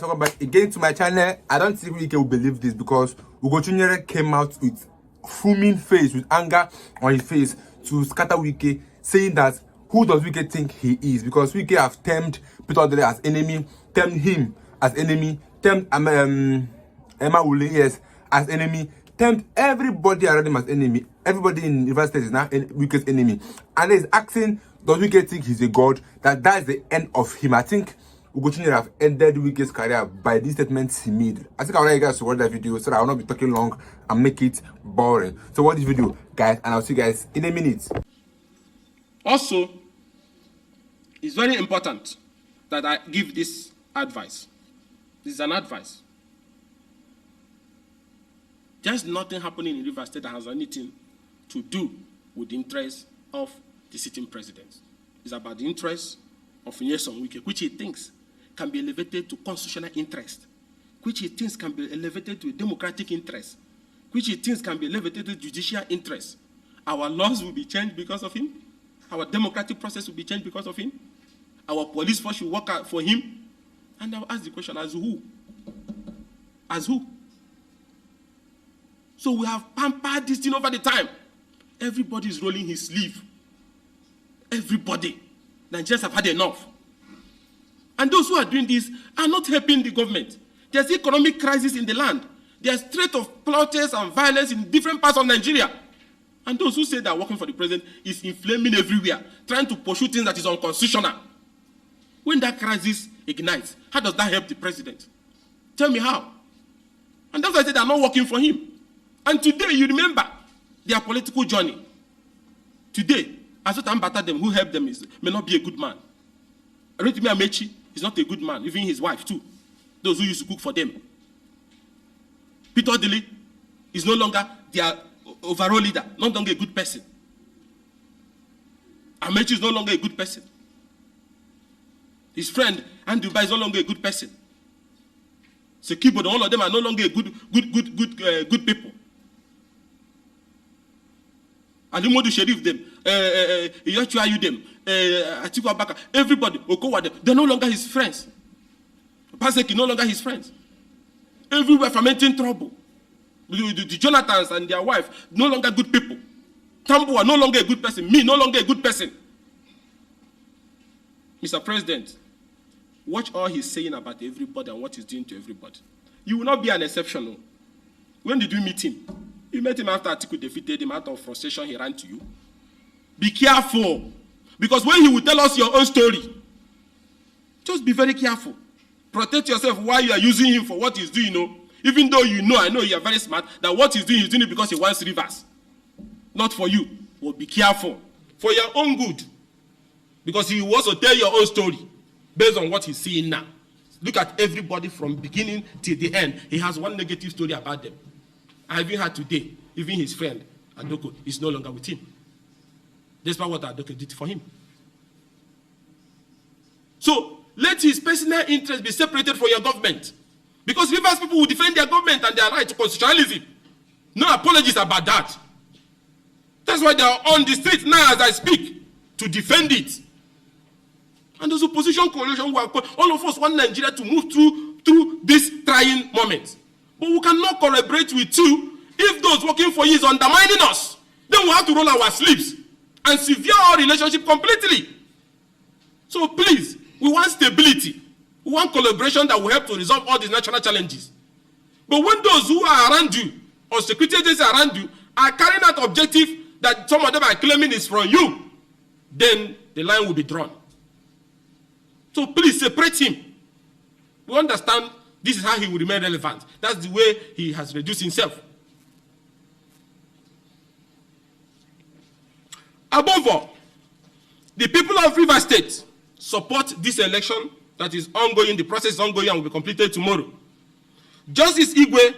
Welcome back again to my channel. I don't think Wike will believe this because Ugochinyere came out with fuming face, with anger on his face to scatter Wike, saying that who does Wike think he is? Because Wike have termed Peter Odele as enemy, termed him as enemy, termed Emma Wule, yes, as enemy, termed everybody around him as enemy. Everybody in River State is now Wike's enemy. And he's asking, does Wike think he's a god? That is the end of him. I think Ugochinyere have ended Wike's career by these statements he made. I think I want you guys to watch that video so that I will not be talking long and make it boring. So watch this video, guys, and I'll see you guys in a minute. Also, it's very important that I give this advice. This is an advice. There's nothing happening in River State that has anything to do with the interests of the sitting president. It's about the interests of Nyesom Wike, which he thinks can be elevated to constitutional interest, which he thinks can be elevated to a democratic interest, which he thinks can be elevated to judicial interest. Our laws will be changed because of him. Our democratic process will be changed because of him. Our police force will work out for him. And I'll ask the question, as who? As who? So we have pampered this thing over the time. Everybody is rolling his sleeve. Everybody. Nigerians have had enough. And those who are doing this are not helping the government. There's economic crisis in the land. There's threat of protests and violence in different parts of Nigeria. And those who say they're working for the president is inflaming everywhere, trying to pursue things that is unconstitutional. When that crisis ignites, how does that help the president? Tell me how. And that's why I said they're not working for him. And today, you remember their political journey. Today, Azota Mbata, them who helped them may not be a good man. Rotimi Amechi is not a good man, even his wife too. Those who used to cook for them. Peter Odele is no longer their overall leader, no longer a good person. Amechi is no longer a good person. His friend Andrew Ba is no longer a good person. Sekibo, all of them are no longer good people. Alimodu Sheriff them, Iyachu Ayu them, Atiku Abaka, everybody, Okowa them, they're no longer his friends. Paseki no longer his friends. Everywhere fermenting trouble. The Jonathans and their wife, no longer good people. Tambu are no longer a good person. Me, no longer a good person. Mr. President, watch all he's saying about everybody and what he's doing to everybody. You will not be an exception. When did you meet him? You met him after Atiku defeated him. Out of frustration, he ran to you. Be careful. Because when he will tell us your own story, just be very careful. Protect yourself while you are using him for what he's doing. Even though I know you are very smart, that what he's doing it because he wants rivers. Not for you. But be careful. For your own good. Because he wants to tell your own story based on what he's seeing now. Look at everybody from beginning till the end. He has one negative story about them. I even had today, even his friend, Adoko, is no longer with him. Despite what Adoko did for him. So, let his personal interest be separated from your government. Because Rivers people will defend their government and their right to constitutionalism. No apologies about that. That's why they are on the street now as I speak, to defend it. And those opposition coalition who are all of us want Nigeria to move through this trying moment. But we cannot collaborate with you if those working for you is undermining us. Then we have to roll our sleeves and sever our relationship completely. So please, we want stability. We want collaboration that will help to resolve all these national challenges. But when those who are around you, or security agencies around you, are carrying out objective that some of them are claiming is from you, then the line will be drawn. So please separate him. We understand this is how he will remain relevant. That's the way he has reduced himself. Above all, the people of River State support this election that is ongoing. The process is ongoing and will be completed tomorrow. Justice Igwe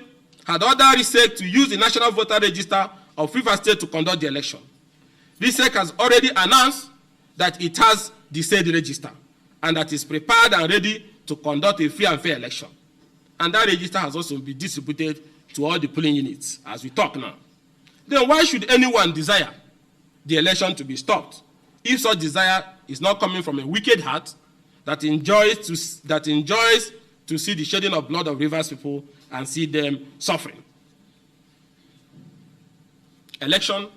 had ordered RISEC to use the National Voter Register of River State to conduct the election. RISEC has already announced that it has the said register and that is prepared and ready to conduct a free and fair election. And that register has also been distributed to all the polling units as we talk now. Then why should anyone desire the election to be stopped if such desire is not coming from a wicked heart that enjoys to see the shedding of blood of Rivers people and see them suffering. Election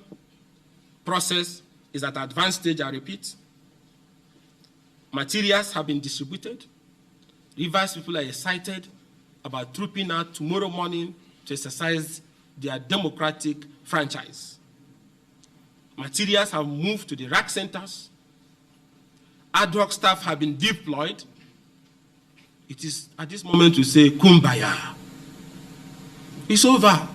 process is at advanced stage, I repeat. Materials have been distributed. Rivers people are excited about trooping out tomorrow morning to exercise their democratic franchise. Materials have moved to the rack centers. Ad hoc staff have been deployed. It is at this moment to say, Kumbaya. It's over.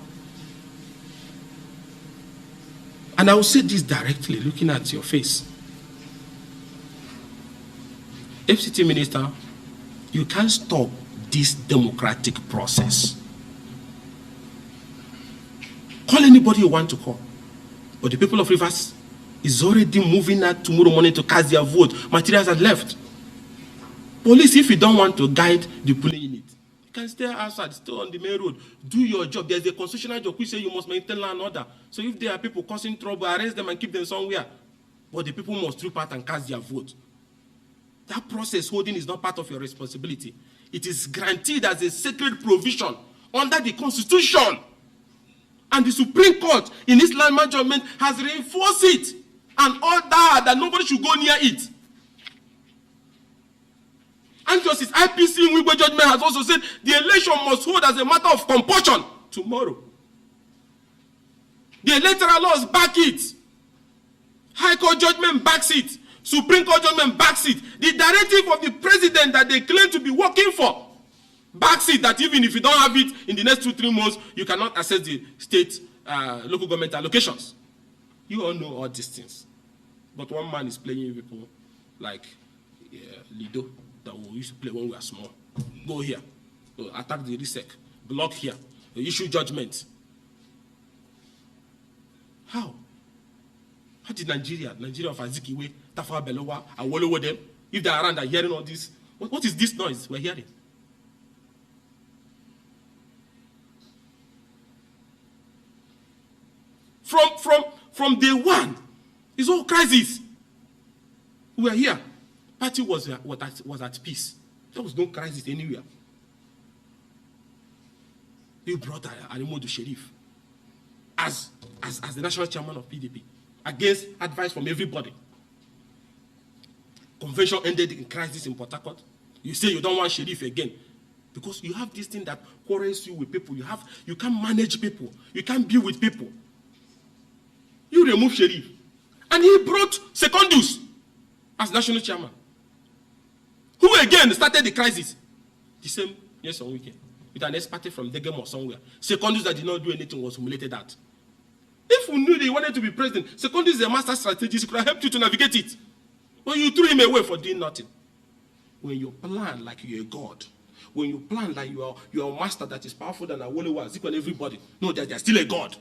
And I will say this directly, looking at your face. FCT Minister, you can't stop this democratic process. Call anybody you want to call. But the people of Rivers is already moving out tomorrow morning to cast their vote. Materials are left. Police, if you don't want to guide the polling unit, you can stay outside, stay on the main road, do your job. There's a constitutional job which says you must maintain law and order. So if there are people causing trouble, arrest them and keep them somewhere. But the people must troop out and cast their vote. That process holding is not part of your responsibility. It is granted as a sacred provision under the Constitution. And the Supreme Court in its landmark judgment has reinforced it and ordered that nobody should go near it. And Justice IPC in Wike judgment has also said the election must hold as a matter of compulsion tomorrow. The electoral laws back it. High Court judgment backs it. Supreme Court judgment backs it. The directive of the president that they claim to be working for backs it, that even if you don't have it in the next 2-3 months, you cannot access the state local government allocations. You all know all these things. But one man is playing people like Lido that we used to play when we were small. Go here, attack the RISEC, block here, issue judgment. How? How did Nigeria of Azikiwe, Tafawa Balewa, and Wolowo them, if they are around and hearing all this, what is this noise we're hearing? From day one, it's all crisis. We were here. Party was at peace. There was no crisis anywhere. You brought Alimodu Sheriff as the national chairman of PDP against advice from everybody. Convention ended in crisis in Port Harcourt. You say you don't want Sheriff again because you have this thing that quarrels you with people. You can't manage people. You can't be with people. You remove Sheriff. And he brought Secondus as national chairman. Who again started the crisis? The same, yes, on weekend. With an expert from Degem or somewhere. Secondus that did not do anything was humiliated at. If we knew they wanted to be president, Secondus is a master strategist. He could have helped you to navigate it. But you threw him away for doing nothing. When you plan like you're a god, when you plan like you are a master that is powerful than Awolowo, equal to everybody, no, they're still a god.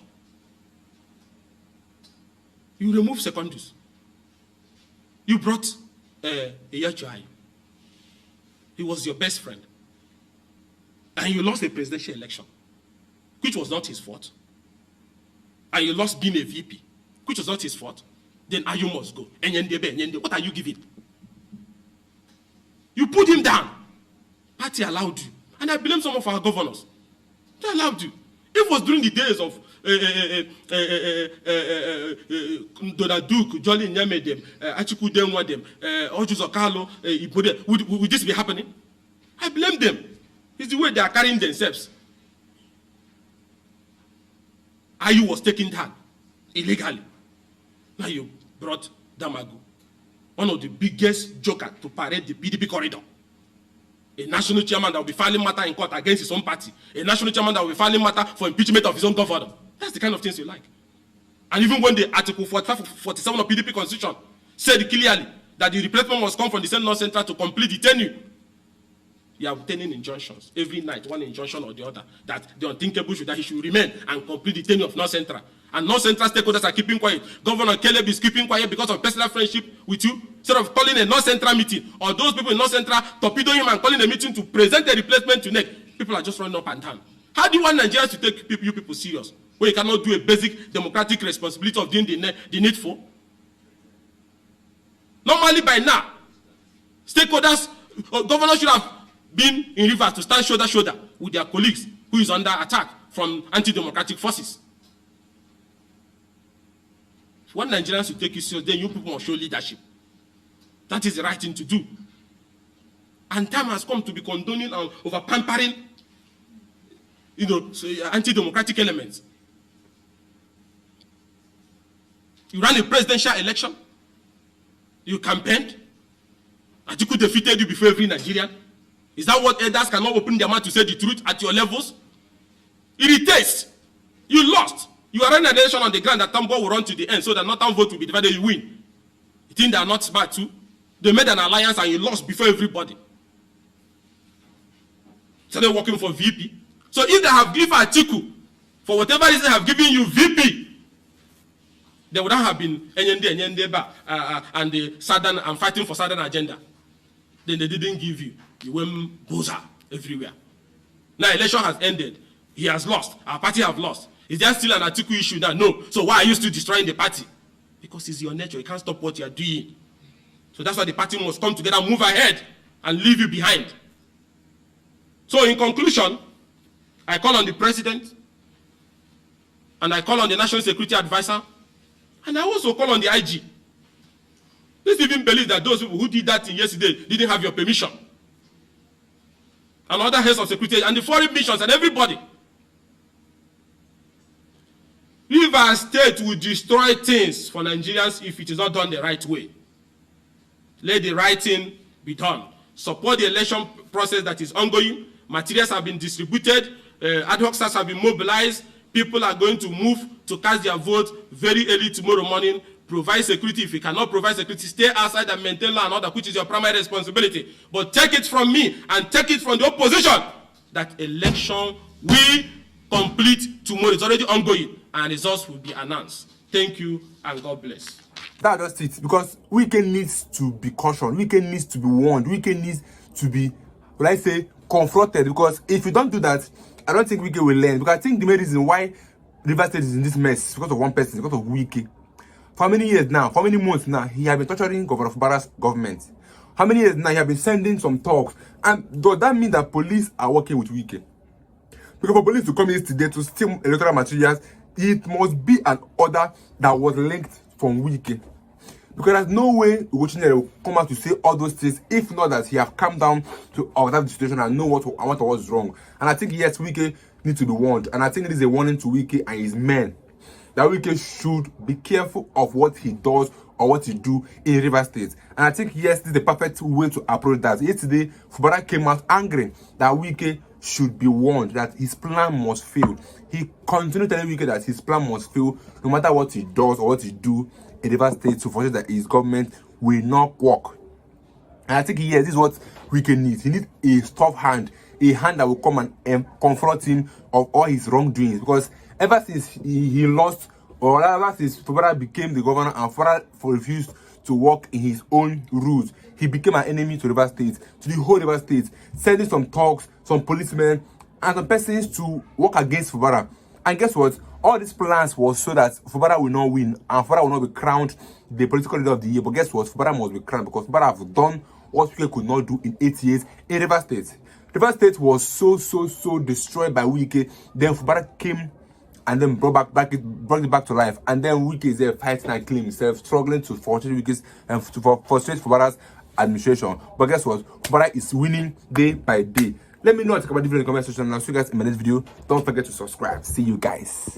You remove Secondus. You brought Eyachuai. He was your best friend. And you lost a presidential election, which was not his fault. And you lost being a VP, which was not his fault. Then Ayu must go. What are you giving? You put him down. Party allowed you. And I blame some of our governors. They allowed you. It was during the days of Donald Duke, Jolly Nyamedem, Achiku Denwadem, Ojuzo Carlo, Ibode. Would this be happening? I blame them. It's the way they are carrying themselves. Ayu was taken down illegally. Now you brought Damagu, one of the biggest jokers to parade the PDP corridor. A national chairman that will be filing matter in court against his own party. A national chairman that will be filing matter for impeachment of his own governor. That's the kind of things you like. And even when the Article 45, 47 of PDP Constitution said clearly that the replacement must come from the North Central to complete the tenure, you are obtaining injunctions every night, one injunction or the other, that the unthinkable should that he should remain and complete the tenure of North Central. And North Central stakeholders are keeping quiet. Governor Caleb is keeping quiet because of personal friendship with you. Instead of calling a North Central meeting, or those people in North Central torpedoing him and calling a meeting to present a replacement to NEC, people are just running up and down. How do you want Nigerians to take you people serious when you cannot do a basic democratic responsibility of doing the needful? Normally by now, stakeholders, governors should have been in Rivers to stand shoulder to shoulder with their colleagues who is under attack from anti-democratic forces. When Nigerians will take you serious, then you people must show leadership. That is the right thing to do. And time has come to be condoning and over-pampering, anti-democratic elements. You ran a presidential election. You campaigned. Atiku defeated you before every Nigerian. Is that what elders cannot open their mouth to say the truth at your levels? Irritates. You lost. You are running an election on the ground that Tambo will run to the end so that Northern vote will be divided, you win. You think they are not smart too? They made an alliance and you lost before everybody. Started working for VP. So if they have given Atiku, for whatever reason have given you VP, they would not have been and the Southern and fighting for Southern agenda. Then they didn't give you. You went boza everywhere. Now election has ended. He has lost. Our party have lost. Is there still an Atiku issue now? No. So why are you still destroying the party? Because it's your nature. You can't stop what you are doing. So that's why the party must come together, move ahead, and leave you behind. So in conclusion, I call on the president, and I call on the National Security Advisor, and I also call on the IG. Let's even believe that those people who did that thing yesterday didn't have your permission. And other heads of security, and the foreign missions, and everybody. Rivers State will destroy things for Nigerians if it is not done the right way. Let the right thing be done. Support the election process that is ongoing. Materials have been distributed. Ad hoc staffs have been mobilized. People are going to move to cast their vote very early tomorrow morning. Provide security. If you cannot provide security, stay outside and maintain law and order, which is your primary responsibility. But take it from me and take it from the opposition that election will complete tomorrow. It's already ongoing and results will be announced. Thank you and God bless. That's just it. Because Wike needs to be cautioned. Wike needs to be warned. Wike needs to be, will I say, confronted. Because if you don't do that, I don't think Wike will learn. Because I think the main reason why Rivers State is in this mess is because of one person, because of Wike. For how many years now, for how many months now, he has been torturing Governor Fubara's government. How many years now, he has been sending some talks. And does that mean that police are working with Wike? Because for police to come in today to steal electoral materials, it must be an order that was linked from Wike. Because there's no way Ugochinyere will come out to say all those things if not that he have come down to observe the situation and know what was wrong. And I think, yes, Wike needs to be warned. And I think it is a warning to Wike and his men that Wike should be careful of what he does or what he do in Rivers State. And I think, yes, this is the perfect way to approach that. Yesterday, Fubara came out angry that Wike should be warned that his plan must fail. He continued telling Wike that his plan must fail no matter what he does or what he do in Rivers State to foresee that his government will not work. And I think, yes, this is what Wike needs. He needs a tough hand, a hand that will come and confront him of all his wrongdoings. Because ever since he lost, or ever since Fubara became the governor and Fubara refused to work in his own rules, he became an enemy to Rivers State, to the whole Rivers State, sending some talks, some policemen, and some persons to work against Fubara. And guess what? All these plans was so that Fubara will not win and Fubara will not be crowned the political leader of the year. But guess what? Fubara must be crowned because Fubara have done what Wike could not do in 8 years in Rivers State. Rivers State was so destroyed by Wike. Then Fubara came and then brought it back to life. And then Wike is there fighting and killing himself, struggling to frustrate Wike's and to frustrate Fubara's administration. But guess what? Fubara is winning day by day. Let me know what you think about the video in the comment section, and I'll see you guys in my next video. Don't forget to subscribe. See you guys.